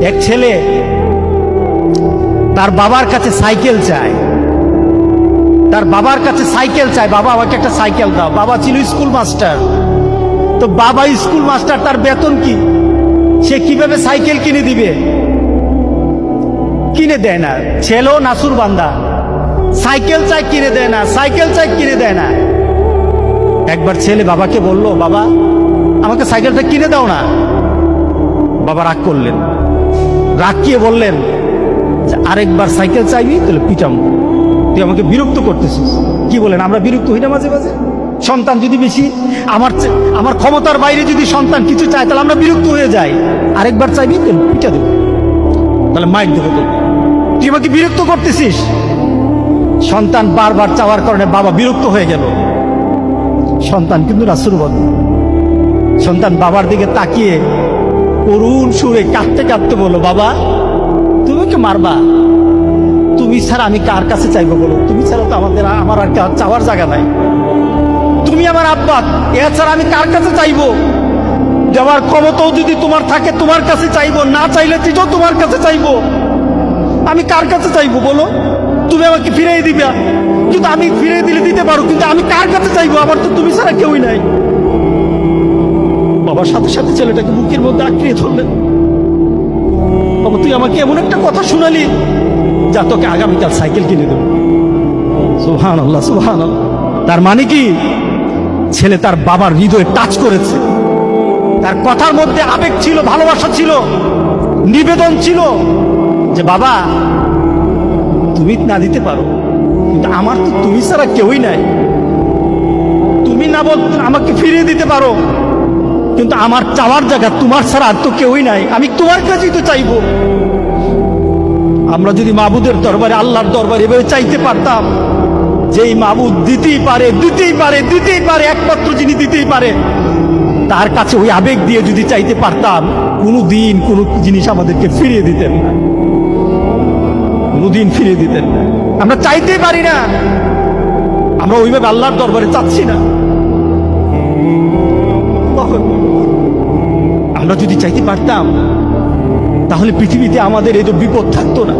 এক ছেলে তার বাবার কাছে সাইকেল চায়, তার বাবার কাছে সাইকেল চায়, বাবা আমাকে একটা সাইকেল দাও। বাবা ছিল স্কুল মাস্টার, তো বাবা স্কুল মাস্টার, তার বেতন কি, সে কিভাবে সাইকেল কিনে দিবে? কিনে দেয় না। ছেলেও নাসুর বান্দা, সাইকেল চাই কিনে দেয় না, সাইকেল চাই কিনে দেয় না। একবার ছেলে বাবাকে বলল, বাবা আমাকে সাইকেলটা কিনে দাও না। বাবা রাগ করলেন, রাগ কিয়ে বললেন, আরেকবার সাইকেল চাইবি তাহলে পিটাম, তুই আমাকে বিরক্ত করতেছিস। কি বলেন, আমরা বিরক্ত হই না মাঝে মাঝে? সন্তান যদি বেশি আমার ক্ষমতার বাইরে যদি সন্তান কিছু চায় তাহলে আমরা বিরক্ত হয়ে যাই। আরেকবার চাইবি তাহলে পিটা দেবো, তাহলে মাইর দেবো, তুই আমাকে বিরক্ত করতেছিস। সন্তান বারবার চাওয়ার কারণে বাবা বিরক্ত হয়ে গেল। সন্তান কিন্তু রাসূলুল্লাহ, সন্তান বাবার দিকে তাকিয়ে করুণ সুরে কাঁদতে কাঁদতে বলল, বাবা তুমি ওকে মারবা? তুমি ছাড়া আমি কার কাছে চাইবো বলো? তুমি ছাড়া তো আমার আর চাওয়ার জায়গা নাই। তুমি আমার আব্বা, এছাড়া আমি কার কাছে চাইবো? যাওয়ার ক্ষমতাও যদি তোমার থাকে তোমার কাছে চাইবো, না চাইলে তিনিও তোমার কাছে চাইবো। আমি কার কাছে চাইবো বলো? তুমি আমাকে ফিরিয়ে দিবে, কিন্তু আমি ফিরিয়ে দিলে দিতে পারো, কিন্তু আমি কার কাছে চাইবো? আমার তো তুমি ছাড়া কেউই নাই। বাবার সাথে সাথে ছেলেটাকে বুকের মধ্যে আঁকড়িয়ে ধরলেন। বাবা তুই আমাকে এমন একটা কথা শুনালি, যা তোকে আগামীকাল সাইকেল কিনে দেবো। সুবহানাল্লাহ, সুবহানাল্লাহ। তার মানে কি, ছেলে তার বাবার হৃদয়ে টাচ করেছে। তার কথার মধ্যে আবেগ ছিল, ভালোবাসা ছিল, নিবেদন ছিল যে বাবা তুমি না দিতে পারো, কিন্তু আমার তো তুমি ছাড়া কেউই নাই। তুমি না বল আমাকে ফিরিয়ে দিতে পারো, কিন্তু আমার চাওয়ার জায়গা তোমার ছাড়া আর তো কেউই নাই, আমি তোমার কাছেই তো চাইবো। আমরা যদি মাবুদের দরবারে, আল্লাহর দরবারে এভাবে চাইতে পারতাম, যেই মাবুদ দিতেই পারে, দিতেই পারে, দিতেই পারে, একমাত্র যিনি দিতেই পারে, তার কাছে ওই আবেগ দিয়ে যদি চাইতে পারতাম, কোনোদিন কোনো জিনিস আমাদেরকে ফিরিয়ে দিতেন না, কোনোদিন ফিরিয়ে দিতেন না। আমরা চাইতেই পারি না, আমরা ওইভাবে আল্লাহর দরবারে চাচ্ছি না। আমরা যদি চাইতে পারতাম তাহলে পৃথিবীতে আমাদের এই বিপদ থাকতো না।